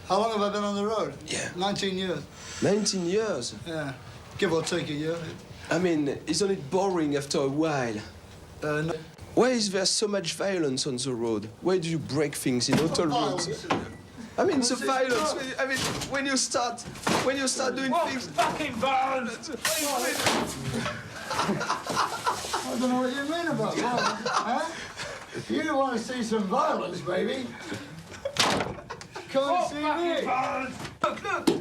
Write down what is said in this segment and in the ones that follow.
How long have I been on the road? Yeah. 19 years. 19 years? Yeah. Give or take a year. I mean, isn't it boring after a while? No. Why is there so much violence on the road? Why do you break things in auto roads? I mean, the violence. I mean, when you start doing things. Fucking violence! I don't know what you mean about violence, huh? You want to see some violence, baby? Come and see me. Violence!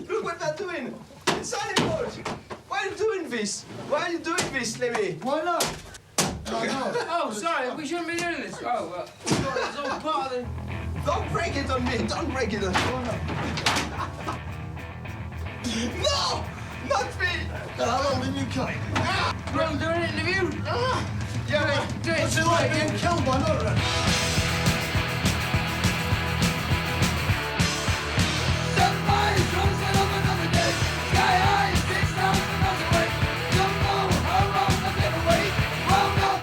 Look what they're doing. It's animals. Why are you doing this? Why are you doing this, Lemmy? Why not? Oh, sorry, we shouldn't be doing this. Oh, well, it's all part of the... Don't break it on me. Don't break it on me. No! Not me! How long did you come? You want to do an interview? Yeah, do it. What's it like being killed by Motorhead?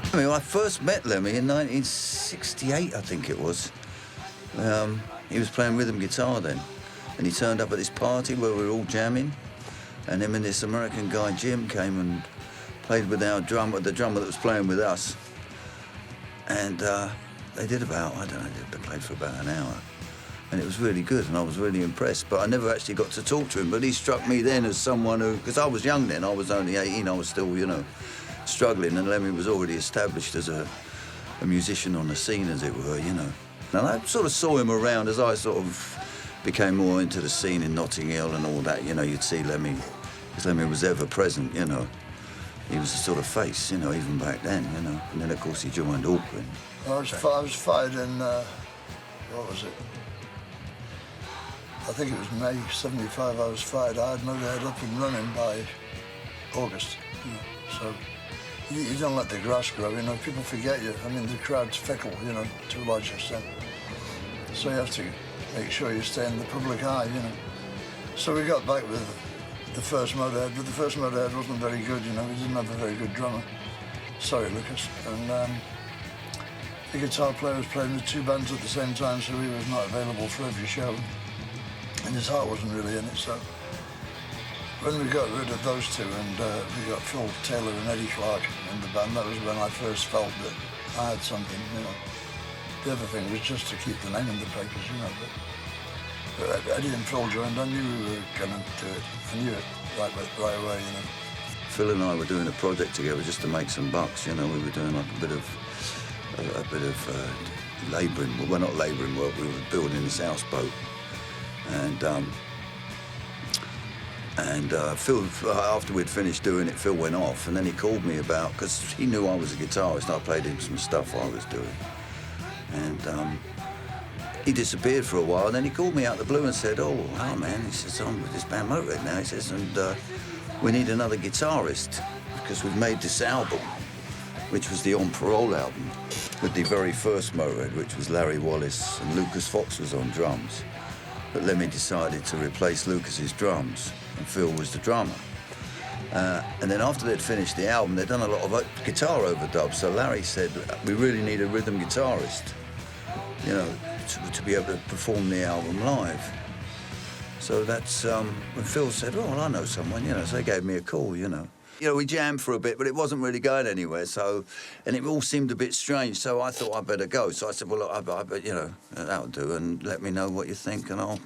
I mean, I first met Lemmy in 1968, I think it was. He was playing rhythm guitar then, and he turned up at this party where we were all jamming, and him and this American guy, Jim, came and played with our drummer, the drummer that was playing with us. And they did about, I don't know, they played for about an hour. And it was really good, and I was really impressed. But I never actually got to talk to him, but he struck me then as someone who, because I was young then, I was only 18, I was still, you know, struggling, and Lemmy was already established as a musician on the scene, as it were, you know. And I sort of saw him around as I sort of became more into the scene in Notting Hill and all that, you know, you'd see Lemmy, because Lemmy was ever present, you know. He was a sort of face, you know, even back then, you know. And then, of course, he joined Auckland. I was fired in, what was it? I think it was May '75 I was fired. I had Motorhead up and running by August, you know, so you don't let the grass grow, you know, people forget you. I mean, the crowd's fickle, you know, to a large extent. So you have to make sure you stay in the public eye, you know. So we got back with the first Motorhead, but the first Motorhead wasn't very good, you know, we didn't have a very good drummer. Sorry, Lucas. And the guitar player was playing with two bands at the same time, so he was not available for every show. And his heart wasn't really in it, so when we got rid of those two and we got Phil Taylor and Eddie Clarke in the band, that was when I first felt that I had something, you know. The other thing was just to keep the name in the papers, you know, but Eddie and Phil joined, I knew we were going to do it. I knew it right away, you know. Phil and I were doing a project together just to make some bucks, you know. We were doing like a bit of labouring, well, not labouring work, we were building this houseboat. And Phil, after we'd finished doing it, Phil went off, and then he called me about, because he knew I was a guitarist, I played him some stuff I was doing. And he disappeared for a while, and then he called me out of the blue and said, oh man, he says, I'm with this band Motorhead now, he says, and we need another guitarist, because we've made this album, which was the On Parole album, with the very first Motorhead, which was Larry Wallace, and Lucas Fox was on drums. But Lemmy decided to replace Lucas's drums, and Phil was the drummer. And then after they'd finished the album, they'd done a lot of guitar overdubs, so Larry said, we really need a rhythm guitarist, you know, to be able to perform the album live. So that's when Phil said, oh, well, I know someone, you know, so they gave me a call, you know. You know, we jammed for a bit, but it wasn't really going anywhere, so, and it all seemed a bit strange, so I thought I'd better go. So I said, well, look, I you know, that'll do, and let me know what you think, and I'll,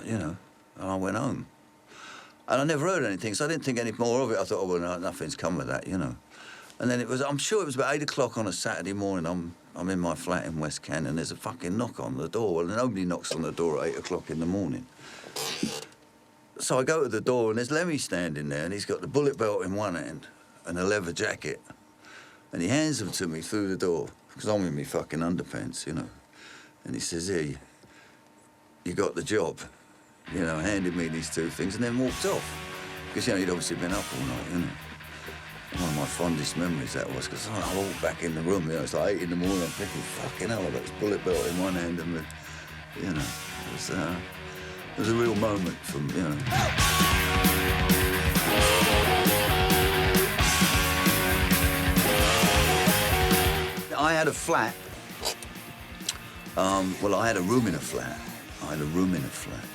you know, and I went home. And I never heard anything, so I didn't think any more of it. I thought, oh, well, no, nothing's come of that, you know. And then it was, I'm sure it was about 8 o'clock on a Saturday morning. I'm in my flat in West Kent, and there's a fucking knock on the door. Well, nobody knocks on the door at 8 o'clock in the morning. So I go to the door, and there's Lemmy standing there, and he's got the bullet belt in one hand and a leather jacket. And he hands them to me through the door, because I'm in my fucking underpants, you know. And he says, here, you got the job. You know, handed me these two things and then walked off. Because, you know, he'd obviously been up all night, you know. One of my fondest memories that was, because I walked back in the room, you know, it's like 8 in the morning, I'm thinking, fucking hell, I've got this bullet belt in one hand and, you know, it was a real moment for me, you know. I had a flat. Well, I had a room in a flat. I had a room in a flat.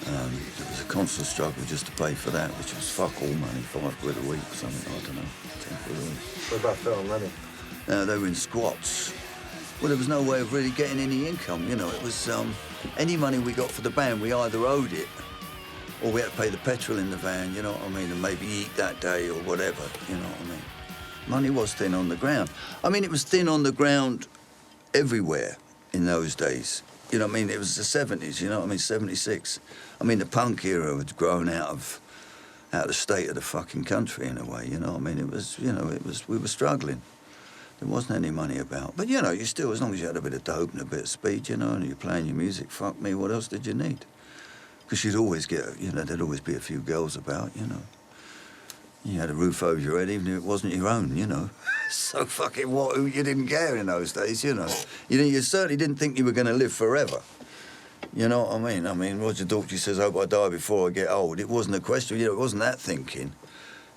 It was a constant struggle just to pay for that, which was fuck all money, £5 a week or something, I don't know, 10 quid a week. What about Phil and Lemmy? They were in squats. Well, there was no way of really getting any income, you know. It was any money we got for the band, we either owed it or we had to pay the petrol in the van, you know what I mean, and maybe eat that day or whatever, you know what I mean. Money was thin on the ground. I mean, it was thin on the ground everywhere in those days. You know what I mean? It was the 70s, you know what I mean, 76. I mean, the punk era had grown out of the state of the fucking country in a way, you know what I mean? It was, you know, we were struggling. There wasn't any money about. But, you know, you still, as long as you had a bit of dope and a bit of speed, you know, and you're playing your music, fuck me, what else did you need? Because you'd always get, you know, there'd always be a few girls about, you know. You had a roof over your head, even if it wasn't your own, you know. So fucking what, you didn't care in those days, you know. You certainly didn't think you were going to live forever. You know what I mean? I mean, Roger Daltrey says, hope I die before I get old. It wasn't a question, you know, it wasn't that thinking.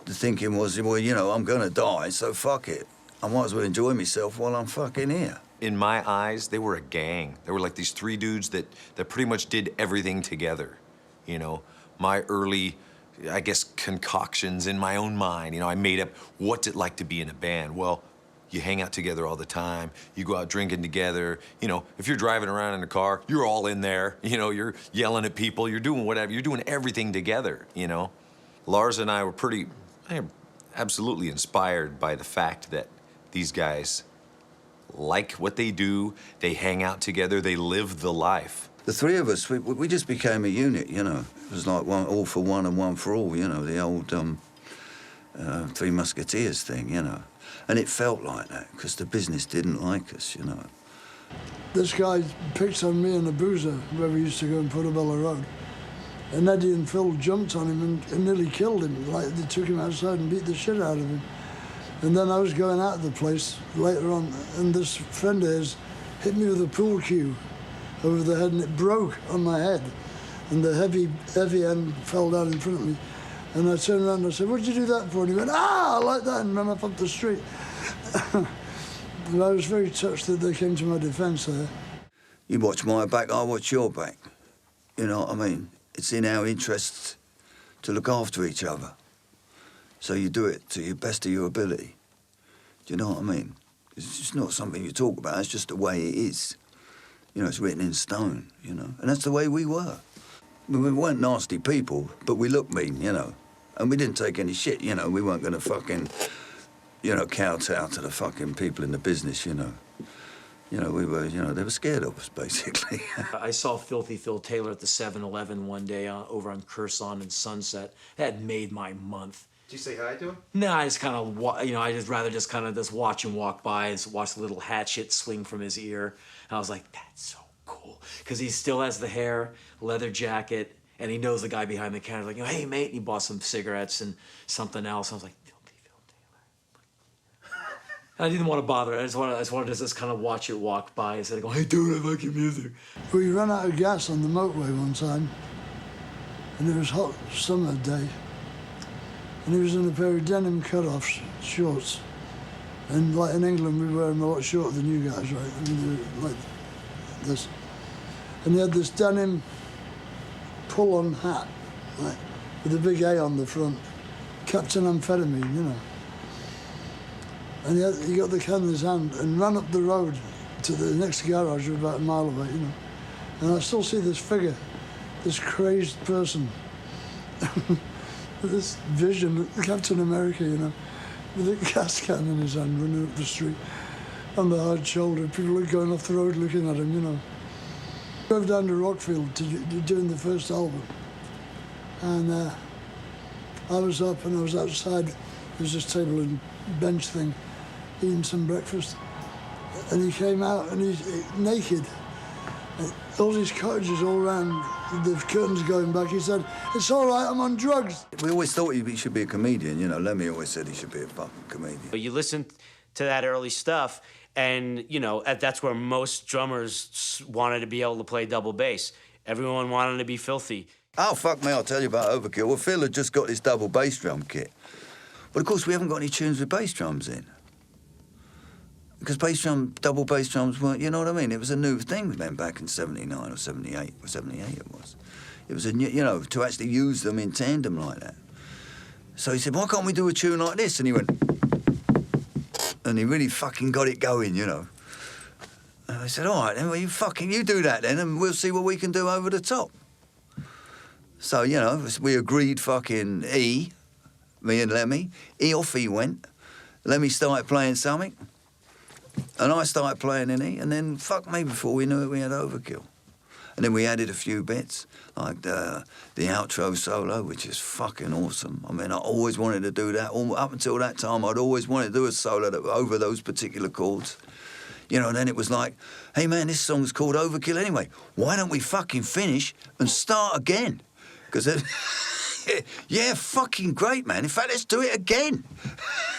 The thinking was, well, you know, I'm going to die, so fuck it. I might as well enjoy myself while I'm fucking here. In my eyes, they were a gang. They were like these three dudes that pretty much did everything together. You know, my early, I guess, concoctions in my own mind. You know, I made up what's it like to be in a band. Well, you hang out together all the time. You go out drinking together. You know, if you're driving around in a car, you're all in there. You know, you're yelling at people. You're doing whatever. You're doing everything together, you know. Lars and I were absolutely inspired by the fact that these guys like what they do. They hang out together. They live the life. The three of us, we just became a unit, you know. It was like one, all for one and one for all, you know, the old Three Musketeers thing, you know. And it felt like that, because the business didn't like us, you know. This guy picked on me and a boozer where we used to go in Portobello Road. And Eddie and Phil jumped on him and nearly killed him. Like, they took him outside and beat the shit out of him. And then I was going out of the place later on, and this friend of his hit me with a pool cue over the head, and it broke on my head. And the heavy end fell down in front of me. And I turned around and I said, "What'd you do that for?" And he went, "Ah," like that, and ran up the street. And I was very touched that they came to my defence there. You watch my back, I watch your back. You know what I mean? It's in our interests to look after each other. So you do it to your best of your ability. Do you know what I mean? It's just not something you talk about, it's just the way it is. You know, it's written in stone, you know, and that's the way we were. I mean, we weren't nasty people, but we looked mean, you know, and we didn't take any shit, you know. We weren't going to fucking, you know, kowtow to the fucking people in the business, you know. You know, we were, you know, they were scared of us, basically. I saw Filthy Phil Taylor at the 7-Eleven one day over on Curson and Sunset. That made my month. Did you say hi to him? No, I just kind of, you know, I just rather just kind of just watch him walk by and watch the little hatchet swing from his ear. And I was like, that's so cool. Because he still has the hair, leather jacket, and he knows the guy behind the counter. Like, you know, hey, mate, and he bought some cigarettes and something else. I was like, Filthy Phil Taylor. I didn't want to bother. I just wanted to just kind of watch it walk by instead of going, hey, dude, I like your music. We ran out of gas on the motorway one time, and it was hot summer day. And he was in a pair of denim cut-off shorts. And like in England, we wear them a lot shorter than you guys, right? I mean, they were like this. And he had this denim pull-on hat, like, with a big A on the front. Captain Amphetamine, you know. And he got the can in his hand and ran up the road to the next garage about a mile away, you know. And I still see this figure, this crazed person. This vision, Captain America, you know, with a gas can in his hand running up the street on the hard shoulder. People are going off the road looking at him, you know. Drove down to Rockfield doing the first album. And I was up and I was outside. There was this table and bench thing, eating some breakfast. And he came out and he's naked. All these cottages all around, the curtains going back. He said, "It's all right, I'm on drugs." We always thought he should be a comedian, you know. Lemmy always said he should be a fucking comedian. But you listen to that early stuff, and, you know, that's where most drummers wanted to be able to play double bass. Everyone wanted to be Filthy. Oh, fuck me, I'll tell you about Overkill. Well, Phil had just got this double bass drum kit. But, of course, we haven't got any tunes with bass drums in. because bass drum, double bass drums weren't, you know what I mean? It was a new thing then back in 79 or 78, or 78 it was. It was a new, you know, to actually use them in tandem like that. So he said, why can't we do a tune like this? And he went, and he really fucking got it going, you know. And I said, all right, then, well, you do that then, and we'll see what we can do over the top. So, you know, we agreed fucking E, me and Lemmy. Off he went. Lemmy started playing something, and I started playing in E, and then, fuck me, before we knew it, we had Overkill. And then we added a few bits, like the outro solo, which is fucking awesome. I mean, I always wanted to do that. Up until that time, I'd always wanted to do a solo over those particular chords. You know, and then it was like, hey, man, this song's called Overkill anyway. Why don't we fucking finish and start again? Because then, yeah, fucking great, man. In fact, let's do it again.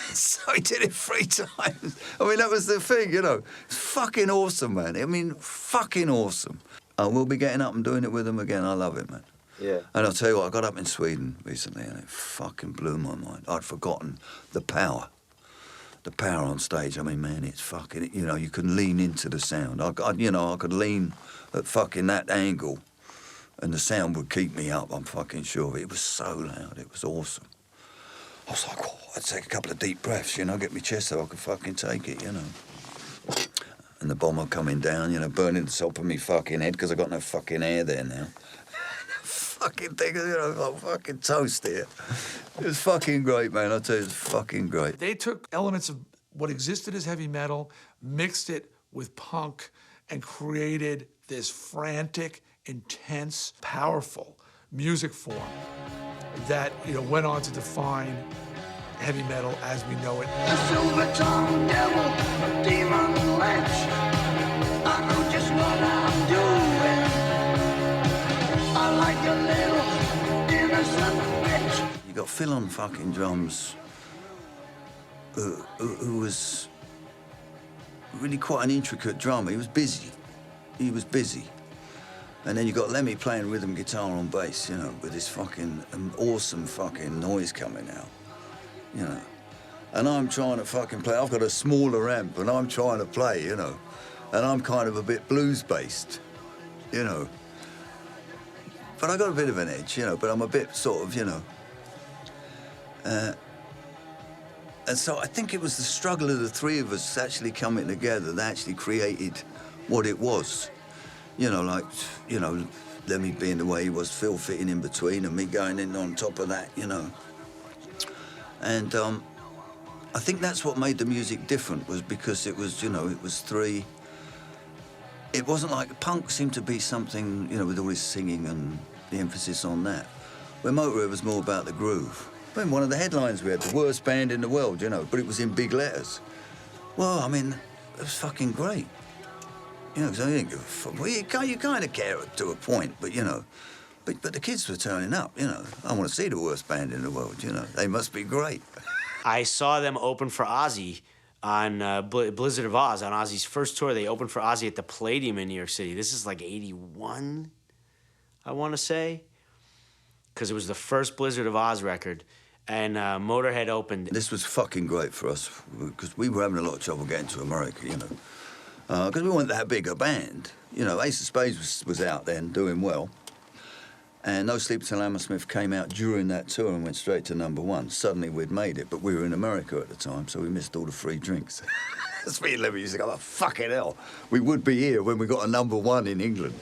So he did it 3 times. I mean, that was the thing, you know. It's fucking awesome, man. I mean, fucking awesome. I will be getting up and doing it with them again. I love it, man. Yeah. And I'll tell you what, I got up in Sweden recently and it fucking blew my mind. I'd forgotten the power. The power on stage. I mean, man, it's fucking, you know, you can lean into the sound. I could lean at fucking that angle and the sound would keep me up, I'm fucking sure. It was so loud. It was awesome. I was like, oh, I'd take a couple of deep breaths, you know, get my chest so I could fucking take it, you know. And the bomber coming down, you know, burning the top of me fucking head because I got no fucking air there now. Fucking thing, you know, like fucking toast here. It was fucking great, man. I tell you, it was fucking great. They took elements of what existed as heavy metal, mixed it with punk, and created this frantic, intense, powerful music form that, you know, went on to define heavy metal as we know it. The silver-tongued devil, a demon wench. I know just what I'm doing. I like a little innocent bitch. You got Phil on fucking drums, who was really quite an intricate drummer. He was busy. He was busy. And then you got Lemmy playing rhythm guitar on bass, you know, with this fucking awesome fucking noise coming out. You know, and I'm trying to fucking play. I've got a smaller amp, and I'm trying to play, you know, and I'm kind of a bit blues-based, you know. But I got a bit of an edge, you know, but I'm a bit sort of, you know. And so I think it was the struggle of the three of us actually coming together that actually created what it was. You know, like, you know, Lemmy being the way he was, Phil fitting in between, and me going in on top of that, you know. And I think that's what made the music different, was because it was, you know, it was three. It wasn't like punk seemed to be something, you know, with all his singing and the emphasis on that. Where Motorhead was more about the groove. I mean, one of the headlines we had, the worst band in the world, you know, but it was in big letters. Well, I mean, it was fucking great. You know, because I didn't give a fuck. Well, you kind of care to a point, but, you know. But the kids were turning up, you know. I want to see the worst band in the world, you know. They must be great. I saw them open for Ozzy on Blizzard of Oz, on Ozzy's first tour. They opened for Ozzy at the Palladium in New York City. This is like 81, I want to say, because it was the first Blizzard of Oz record. And Motorhead opened. This was fucking great for us, because we were having a lot of trouble getting to America, you know. Because we weren't that big a band. You know, Ace of Spades was out then, doing well. And No Sleep Till Hammersmith came out during that tour and went straight to #1. Suddenly we'd made it, but we were in America at the time, so we missed all the free drinks. That's me and Lemmy used to go, oh, fucking hell. We would be here when we got a #1 in England,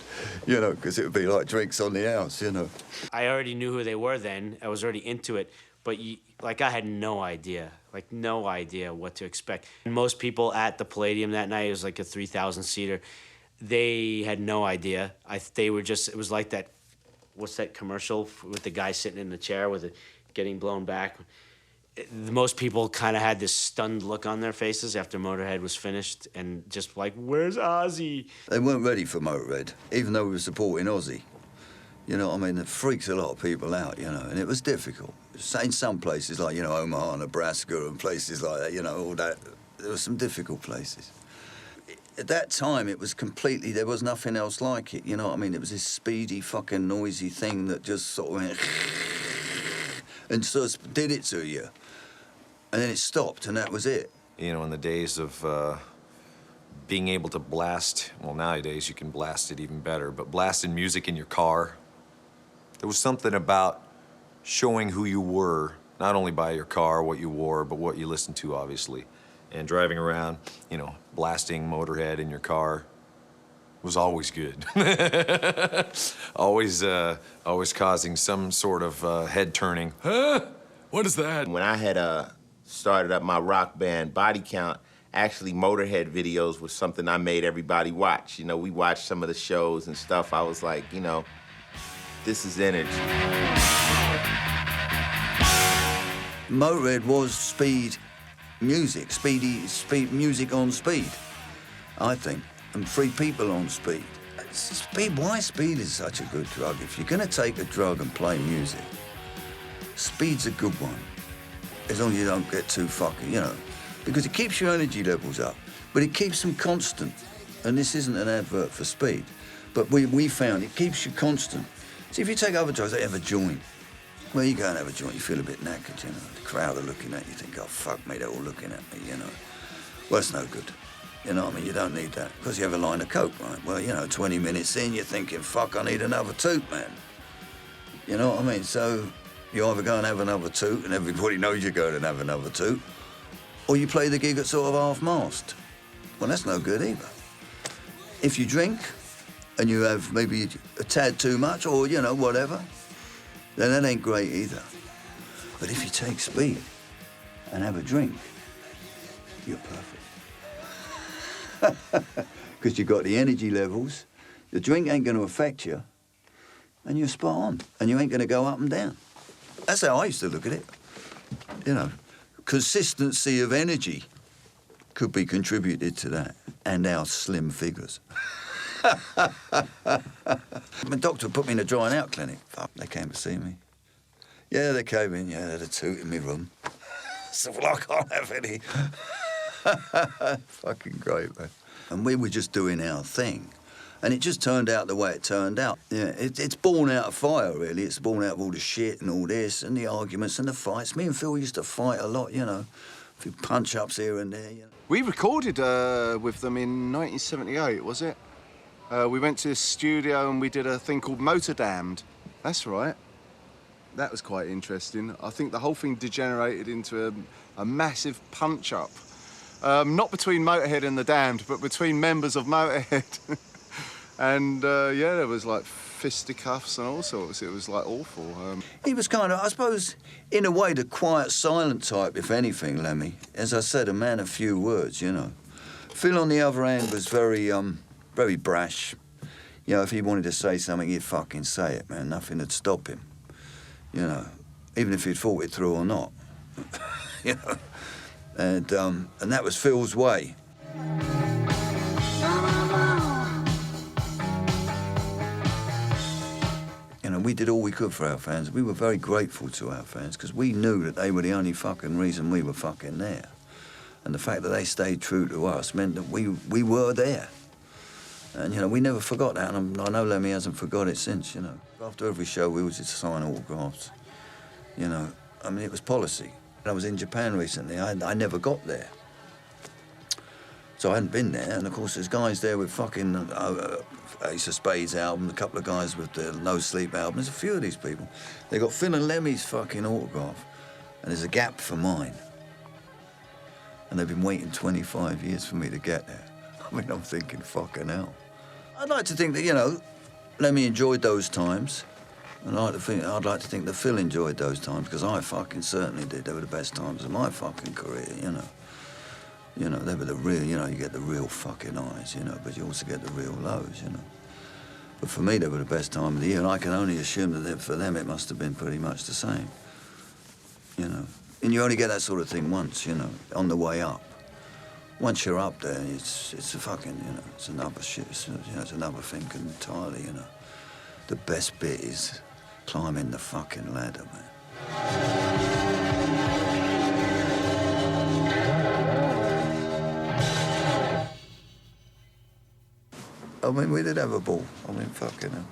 you know, because it would be like drinks on the house, you know. I already knew who they were then. I was already into it. But, like, I had no idea what to expect. And most people at the Palladium that night, it was like a 3,000-seater, they had no idea. They were just, it was like that, what's that commercial with the guy sitting in the chair with it getting blown back? Most people kind of had this stunned look on their faces after Motorhead was finished and just like, where's Ozzy? They weren't ready for Motorhead, even though we were supporting Ozzy. You know, I mean, it freaks a lot of people out, you know, and it was difficult. In some places, like, you know, Omaha, Nebraska, and places like that, you know, all that, there were some difficult places. At that time, it was completely, there was nothing else like it, you know what I mean? It was this speedy, fucking noisy thing that just sort of went and sort of did it to you. And then it stopped, and that was it. You know, in the days of being able to blast, well, nowadays you can blast it even better, but blasting music in your car, there was something about showing who you were, not only by your car, what you wore, but what you listened to, obviously. And driving around, you know, blasting Motorhead in your car was always good. always causing some sort of head turning. Huh? What is that? When I had started up my rock band, Body Count, actually Motorhead videos was something I made everybody watch. You know, we watched some of the shows and stuff. I was like, you know, this is energy. Motorhead was speed music, speed music on speed, I think, and free people on speed. Speed, why speed is such a good drug? If you're gonna take a drug and play music, speed's a good one, as long as you don't get too fucking, you know, because it keeps your energy levels up, but it keeps them constant. And this isn't an advert for speed, but we found it keeps you constant. See, if you take other drugs, they have a joint. Well, you go and have a joint, you feel a bit knackered, you know. The crowd are looking at you, you think, oh, fuck me, they're all looking at me, you know. Well, it's no good. You know what I mean? You don't need that. Because you have a line of coke, right? Well, you know, 20 minutes in, you're thinking, fuck, I need another toot, man. You know what I mean? So you either go and have another toot, and everybody knows you're going to have another toot, or you play the gig at sort of half-mast. Well, that's no good either. If you drink, and you have maybe a tad too much, or, you know, whatever, then that ain't great either. But if you take speed and have a drink, you're perfect. Because you've got the energy levels, the drink ain't going to affect you, and you're spot on, and you ain't going to go up and down. That's how I used to look at it. You know, consistency of energy could be contributed to that, and our slim figures. My doctor put me in a drying out clinic. Fuck, they came to see me. Yeah, they came in, yeah, they had a toot in my room. So, well, I can't have any. Fucking great, man. And we were just doing our thing. And it just turned out the way it turned out. Yeah, it's born out of fire, really. It's born out of all the shit and all this and the arguments and the fights. Me and Phil used to fight a lot, you know. A few punch-ups here and there, you know. We recorded with them in 1978, was it? We went to the studio and we did a thing called Motorhead. That's right. That was quite interesting. I think the whole thing degenerated into a massive punch-up. Not between Motorhead and the Damned, but between members of Motorhead. And, yeah, there was, like, fisticuffs and all sorts. It was, like, awful. He was kind of, I suppose, in a way, the quiet, silent type, if anything, Lemmy. As I said, a man of few words, you know. Phil, on the other hand, was very brash. You know, if he wanted to say something, he'd fucking say it, man. Nothing would stop him. You know, even if he'd thought it through or not. You know? And that was Phil's way. You know, we did all we could for our fans. We were very grateful to our fans because we knew that they were the only fucking reason we were fucking there. And the fact that they stayed true to us meant that we were there. And, you know, we never forgot that, and I know Lemmy hasn't forgot it since, you know. After every show, we would just sign autographs, you know. I mean, it was policy. I was in Japan recently. I never got there. So I hadn't been there, and, of course, there's guys there with fucking Ace of Spades album, a couple of guys with the No Sleep album. There's a few of these people. They got Phil and Lemmy's fucking autograph, and there's a gap for mine. And they've been waiting 25 years for me to get there. I mean, I'm thinking, fucking hell. I'd like to think that, you know, Lemmy enjoyed those times. And I'd like to think that Phil enjoyed those times, because I fucking certainly did. They were the best times of my fucking career, you know. You know, they were the real, you know, you get the real fucking highs, you know, but you also get the real lows, you know. But for me, they were the best time of the year, and I can only assume that for them it must have been pretty much the same, you know. And you only get that sort of thing once, you know, on the way up. Once you're up there, it's a fucking, you know, it's another shit, you know, it's another thing entirely, you know. The best bit is climbing the fucking ladder, man. I mean, we did have a ball. I mean, fucking hell.